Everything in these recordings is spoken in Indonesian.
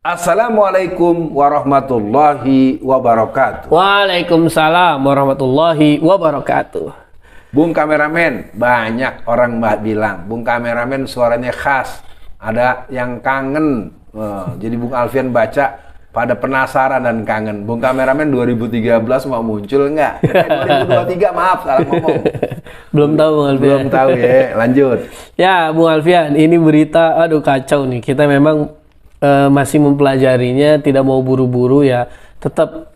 Assalamualaikum warahmatullahi wabarakatuh. Waalaikumsalam warahmatullahi wabarakatuh. Bung kameramen, banyak orang bilang Bung kameramen suaranya khas. Ada yang kangen. Jadi Bung Alfian baca pada penasaran dan kangen. Bung kameramen 2013 mau muncul nggak? 2023 maaf salah ngomong. Belum tahu Bung Alfian. Belum tahu ya. Lanjut. Ya Bung Alfian, ini berita aduh kacau nih. Kita memang masih mempelajarinya, tidak mau buru-buru ya. Tetap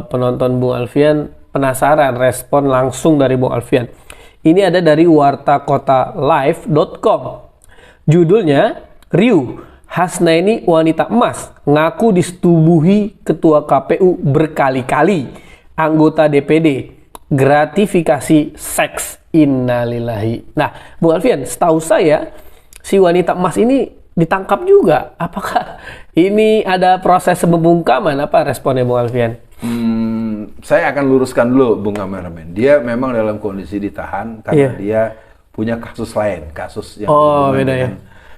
penonton Bung Alfian penasaran respon langsung dari Bung Alfian. Ini ada dari wartakotalive.com. Judulnya, Riuh, Hasnaini wanita emas ngaku disetubuhi ketua KPU berkali-kali. Anggota DPD gratifikasi seks, innalillahi. Nah, Bung Alfian, setahu saya si wanita emas ini ditangkap juga. Apakah ini ada proses pembungkaman? Apa responnya Bung Alfian? Saya akan luruskan dulu Bung kameramen. Dia memang dalam kondisi ditahan karena dia punya kasus lain, kasus yang beda ya.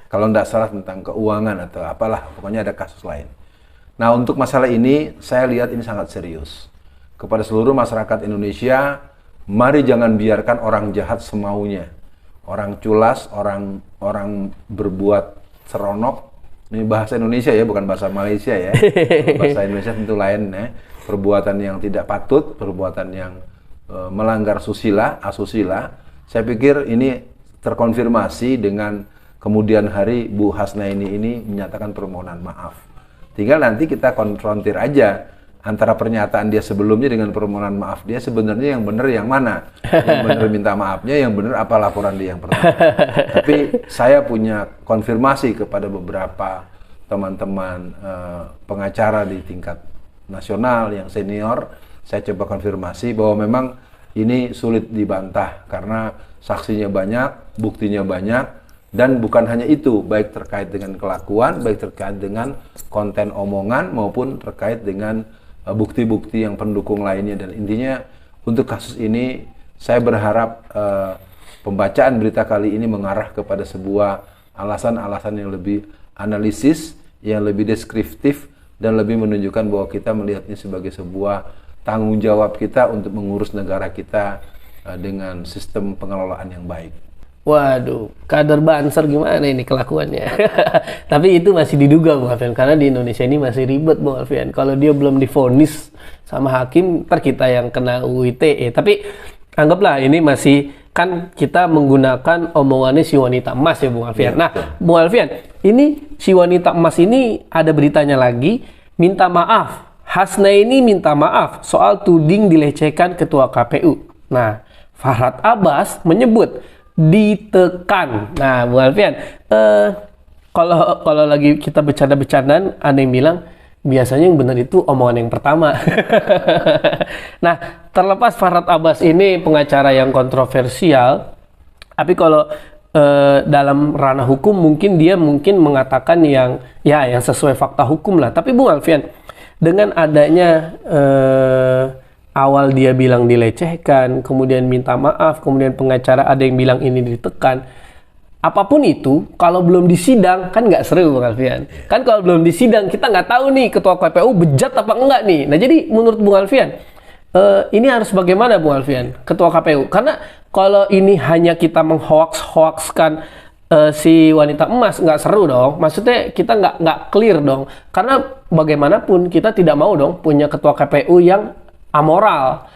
Kalau tidak salah tentang keuangan atau apalah, pokoknya ada kasus lain. Nah, untuk masalah ini saya lihat ini sangat serius. Kepada seluruh masyarakat Indonesia, mari jangan biarkan orang jahat semaunya. Orang culas, orang berbuat seronok. Ini bahasa Indonesia ya, bukan bahasa Malaysia ya. Bahasa Indonesia tentu lain ya. Perbuatan yang tidak patut, perbuatan yang melanggar asusila. Saya pikir ini terkonfirmasi dengan kemudian hari Bu Hasnaini ini menyatakan permohonan maaf. Tinggal nanti kita konfrontir aja antara pernyataan dia sebelumnya dengan permohonan maaf dia, sebenarnya yang benar yang mana? Yang benar minta maafnya, yang benar apa laporan dia yang pertama. Tapi saya punya konfirmasi kepada beberapa teman-teman pengacara di tingkat nasional yang senior. Saya coba konfirmasi bahwa memang ini sulit dibantah karena saksinya banyak, buktinya banyak. Dan bukan hanya itu, baik terkait dengan kelakuan, baik terkait dengan konten omongan, maupun terkait dengan bukti-bukti yang pendukung lainnya. Dan intinya untuk kasus ini, saya berharap pembacaan berita kali ini mengarah kepada sebuah alasan-alasan yang lebih analisis, yang lebih deskriptif, dan lebih menunjukkan bahwa kita melihatnya sebagai sebuah tanggung jawab kita untuk mengurus negara kita dengan sistem pengelolaan yang baik. Waduh, kader Banser gimana ini kelakuannya? Tapi itu masih diduga Bung Alfian, karena di Indonesia ini masih ribet Bung Alfian. Kalau dia belum divonis sama hakim, ntar kita yang kena UU ITE. Tapi anggaplah ini masih, kan kita menggunakan omongannya si wanita emas ya Bung Alfian. Nah, Bung Alfian, ini si wanita emas ini ada beritanya lagi, minta maaf. Hasnaini minta maaf soal tuding dilecehkan ketua KPU. Nah, Farhad Abbas menyebut ditekan. Nah, Bung Alfian, kalau lagi kita bercanda-bercandaan, ada yang bilang biasanya yang benar itu omongan yang pertama. Nah, terlepas Farhad Abbas ini pengacara yang kontroversial, tapi kalau dalam ranah hukum mungkin dia mengatakan yang sesuai fakta hukum lah. Tapi Bung Alfian, dengan adanya awal dia bilang dilecehkan, kemudian minta maaf, kemudian pengacara ada yang bilang ini ditekan. Apapun itu, kalau belum disidang, kan nggak seru Bang Alfian. Kan kalau belum disidang, kita nggak tahu nih ketua KPU bejat apa enggak nih. Nah jadi menurut Bung Alfian, ini harus bagaimana Bung Alfian, ketua KPU? Karena kalau ini hanya kita menghoaks-hoakskan si wanita emas, nggak seru dong. Maksudnya kita nggak clear dong. Karena bagaimanapun kita tidak mau dong punya ketua KPU yang amoral.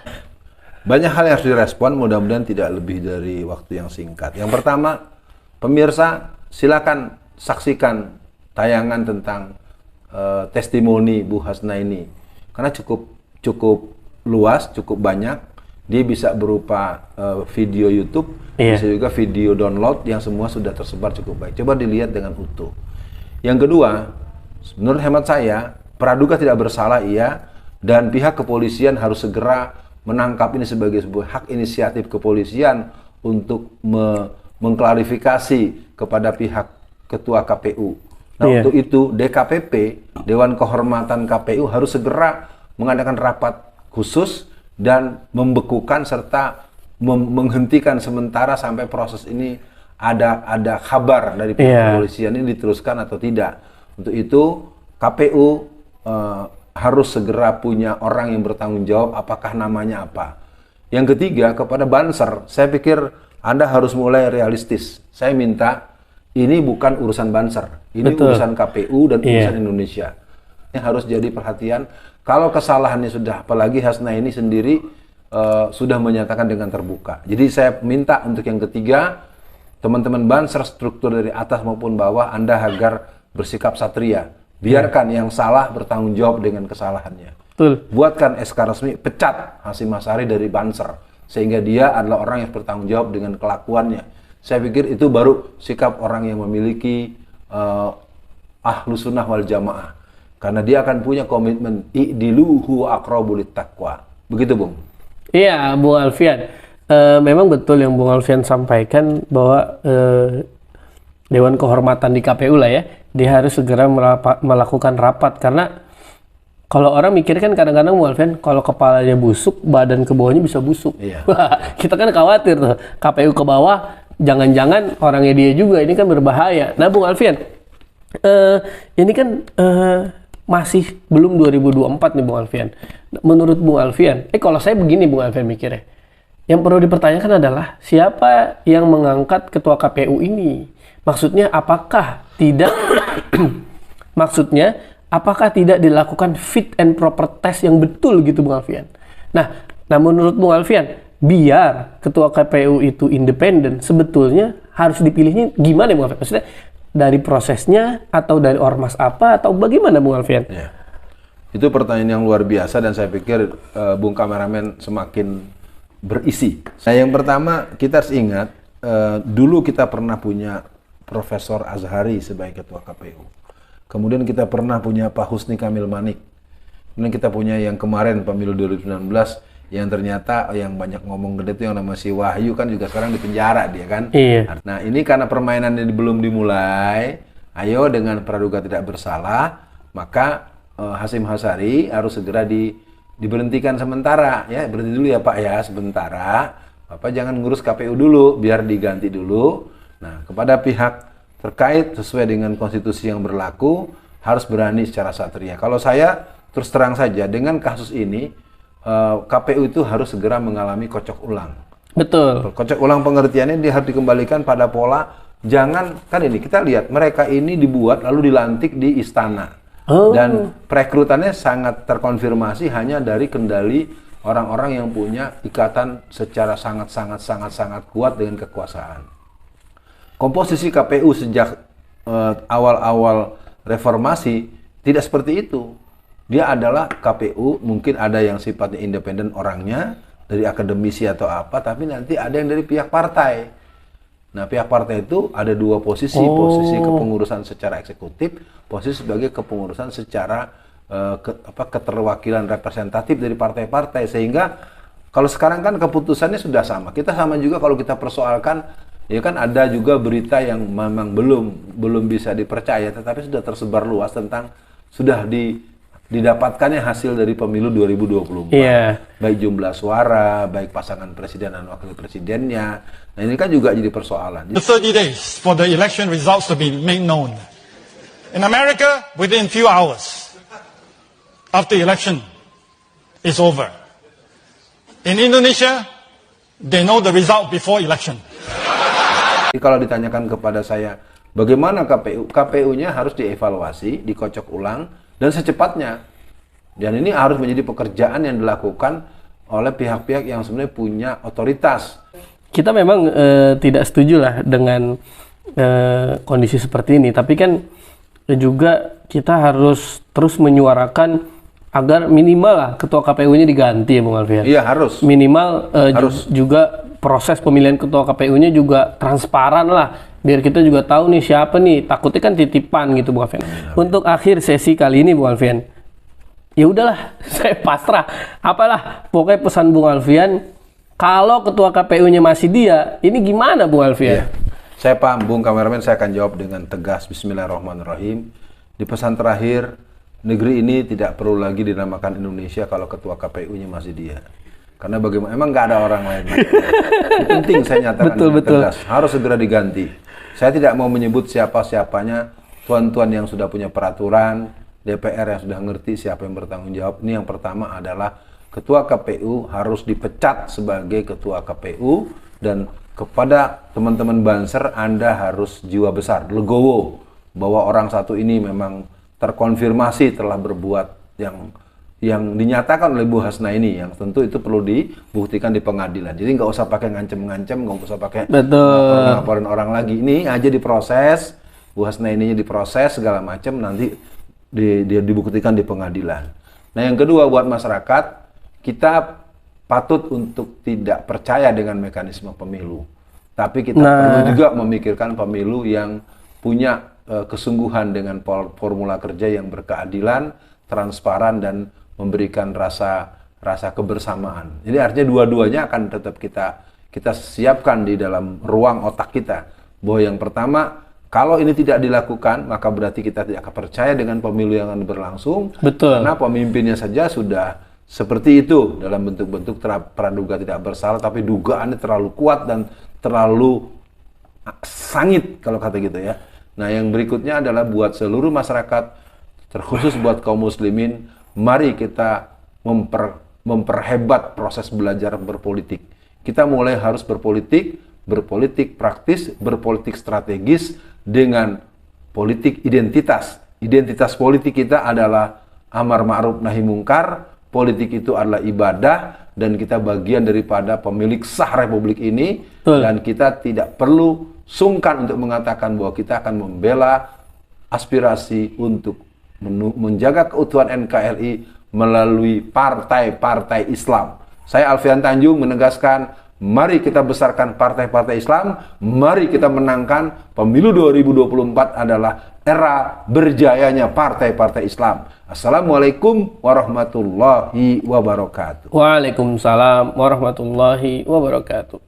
Banyak hal yang harus direspon, mudah-mudahan tidak lebih dari waktu yang singkat. Yang pertama, pemirsa silakan saksikan tayangan tentang testimoni Bu Hasnaini, karena cukup luas, cukup banyak. Dia bisa berupa video YouTube, bisa juga video download yang semua sudah tersebar cukup baik. Coba dilihat dengan utuh. Yang kedua, menurut hemat saya, praduga tidak bersalah dan pihak kepolisian harus segera menangkap ini sebagai sebuah hak inisiatif kepolisian untuk mengklarifikasi kepada pihak ketua KPU. Nah, untuk itu DKPP, Dewan Kehormatan KPU, harus segera mengadakan rapat khusus dan membekukan serta menghentikan sementara sampai proses ini ada kabar dari pihak kepolisian ini diteruskan atau tidak. Untuk itu KPU harus segera punya orang yang bertanggung jawab, apakah namanya apa. Yang ketiga, kepada Banser, saya pikir Anda harus mulai realistis. Saya minta, ini bukan urusan Banser, ini urusan KPU dan urusan Indonesia. Ini harus jadi perhatian. Kalau kesalahannya sudah, apalagi Hasnaini sendiri sudah menyatakan dengan terbuka. Jadi saya minta untuk yang ketiga, teman-teman Banser, struktur dari atas maupun bawah, Anda agar bersikap satria. Biarkan yang salah bertanggung jawab dengan kesalahannya. Betul. Buatkan SK resmi, pecat Hasyim Asy'ari dari Banser. Sehingga dia adalah orang yang bertanggung jawab dengan kelakuannya. Saya pikir itu baru sikap orang yang memiliki Ahlus Sunnah wal Jamaah. Karena dia akan punya komitmen, i'diluhu aqrabu littaqwa. Begitu, Bung? Iya, Bung Alfian. Memang betul yang Bung Alfian sampaikan bahwa Dewan Kehormatan di KPU lah ya, dia harus segera melakukan rapat. Karena kalau orang mikir kan kadang-kadang Bung Alfian, kalau kepalanya busuk, badan ke bawahnya bisa busuk. Iya. Kita kan khawatir tuh, KPU ke bawah, jangan-jangan orangnya dia juga, ini kan berbahaya. Nah Bung Alfian, ini kan masih belum 2024 nih Bung Alfian. Menurut Bung Alfian, kalau saya begini Bung Alfian mikirnya, yang perlu dipertanyakan adalah siapa yang mengangkat ketua KPU ini? Maksudnya apakah tidak dilakukan fit and proper test yang betul gitu Bung Alfian? Nah menurut Bung Alfian, biar ketua KPU itu independen, sebetulnya harus dipilihnya gimana Bung Alfian? Maksudnya dari prosesnya atau dari ormas apa atau bagaimana Bung Alfian? Ya. Itu pertanyaan yang luar biasa dan saya pikir Bung Kameramen semakin berisi. Nah, yang pertama kita harus ingat dulu kita pernah punya Profesor Azhari sebagai ketua KPU. Kemudian kita pernah punya Pak Husni Kamil Manik. Kemudian kita punya yang kemarin pemilu 2019 yang ternyata yang banyak ngomong gede itu yang nama si Wahyu kan juga sekarang di penjara dia kan. Iya. Nah ini karena permainan ini belum dimulai, ayo dengan praduga tidak bersalah, maka Hasyim Asy'ari harus segera diberhentikan sementara ya, berhenti dulu ya Pak ya sementara. Bapak jangan ngurus KPU dulu, biar diganti dulu. Nah kepada pihak terkait sesuai dengan konstitusi yang berlaku harus berani secara satria. Kalau saya terus terang saja dengan kasus ini KPU itu harus segera mengalami kocok ulang. Betul. Kocok ulang pengertiannya dia harus dikembalikan pada pola. Jangan kan ini kita lihat mereka ini dibuat lalu dilantik di istana dan perekrutannya sangat terkonfirmasi hanya dari kendali orang-orang yang punya ikatan secara sangat kuat dengan kekuasaan. Komposisi KPU sejak awal-awal reformasi tidak seperti itu. Dia adalah KPU, mungkin ada yang sifatnya independen orangnya, dari akademisi atau apa, tapi nanti ada yang dari pihak partai. Nah, pihak partai itu ada dua posisi, posisi kepengurusan secara eksekutif, posisi sebagai kepengurusan secara keterwakilan representatif dari partai-partai. Sehingga kalau sekarang kan keputusannya sudah sama. Kita sama juga kalau kita persoalkan, ya kan ada juga berita yang memang belum bisa dipercaya, tetapi sudah tersebar luas tentang sudah didapatkannya hasil dari pemilu 2024. Yeah. Baik jumlah suara, baik pasangan presiden dan wakil presidennya. Nah ini kan juga jadi persoalan. The 30 days for the election results to be made known. In America, within few hours after election is over. In Indonesia, they know the result before election. Jadi kalau ditanyakan kepada saya, bagaimana KPU? KPU-nya harus dievaluasi, dikocok ulang, dan secepatnya. Dan ini harus menjadi pekerjaan yang dilakukan oleh pihak-pihak yang sebenarnya punya otoritas. Kita memang tidak setuju lah dengan kondisi seperti ini, tapi kan juga kita harus terus menyuarakan agar minimal lah ketua KPU-nya diganti ya Bung Alfian. Iya harus. Minimal juga proses pemilihan ketua KPU-nya juga transparan lah, biar kita juga tahu nih siapa nih. Takutnya kan titipan gitu Bung Alfian. Untuk akhir sesi kali ini Bung Alfian, ya udahlah saya pasrah. Apalah pokoknya pesan Bung Alfian, kalau ketua KPU-nya masih dia, ini gimana Bung Alfian? Iya. Saya paham Bung Kameramen, saya akan jawab dengan tegas. Bismillahirrahmanirrahim. Di pesan terakhir, negeri ini tidak perlu lagi dinamakan Indonesia kalau ketua KPU-nya masih dia. Karena bagaimana, emang nggak ada orang lain. Itu penting saya nyatakan dengan tegas. Harus segera diganti. Saya tidak mau menyebut siapa-siapanya, tuan-tuan yang sudah punya peraturan, DPR yang sudah ngerti siapa yang bertanggung jawab. Ini yang pertama adalah Ketua KPU harus dipecat sebagai Ketua KPU, dan kepada teman-teman Banser, Anda harus jiwa besar, legowo, bahwa orang satu ini memang terkonfirmasi telah berbuat yang dinyatakan oleh Bu Hasna ini, yang tentu itu perlu dibuktikan di pengadilan. Jadi nggak usah pakai ngancem-ngancem, nggak usah pakai ngapain orang lagi. Ini aja diproses, Bu Hasna ininya diproses segala macam, nanti dia dibuktikan di pengadilan. Nah yang kedua, buat masyarakat, kita patut untuk tidak percaya dengan mekanisme pemilu, tapi kita perlu juga memikirkan pemilu yang punya kesungguhan dengan formula kerja yang berkeadilan, transparan, dan memberikan rasa kebersamaan. Jadi artinya dua-duanya akan tetap kita siapkan di dalam ruang otak kita. Bahwa yang pertama, kalau ini tidak dilakukan, maka berarti kita tidak akan percaya dengan pemilu yang akan berlangsung. Betul. Karena pemimpinnya saja sudah seperti itu, dalam bentuk-bentuk praduga tidak bersalah, tapi dugaannya terlalu kuat dan terlalu sangit kalau kata gitu ya. Nah yang berikutnya adalah buat seluruh masyarakat, terkhusus buat kaum muslimin, mari kita memperhebat proses belajar berpolitik. Kita mulai harus berpolitik praktis, berpolitik strategis dengan politik identitas. Identitas politik kita adalah amar ma'ruf nahi mungkar, politik itu adalah ibadah, dan kita bagian daripada pemilik sah republik ini. Betul. Dan kita tidak perlu sungkan untuk mengatakan bahwa kita akan membela aspirasi untuk menjaga keutuhan NKRI melalui partai-partai Islam. Saya Alfian Tanjung menegaskan, mari kita besarkan partai-partai Islam, mari kita menangkan pemilu 2024 adalah era berjayanya partai-partai Islam. Assalamualaikum warahmatullahi wabarakatuh. Waalaikumsalam warahmatullahi wabarakatuh.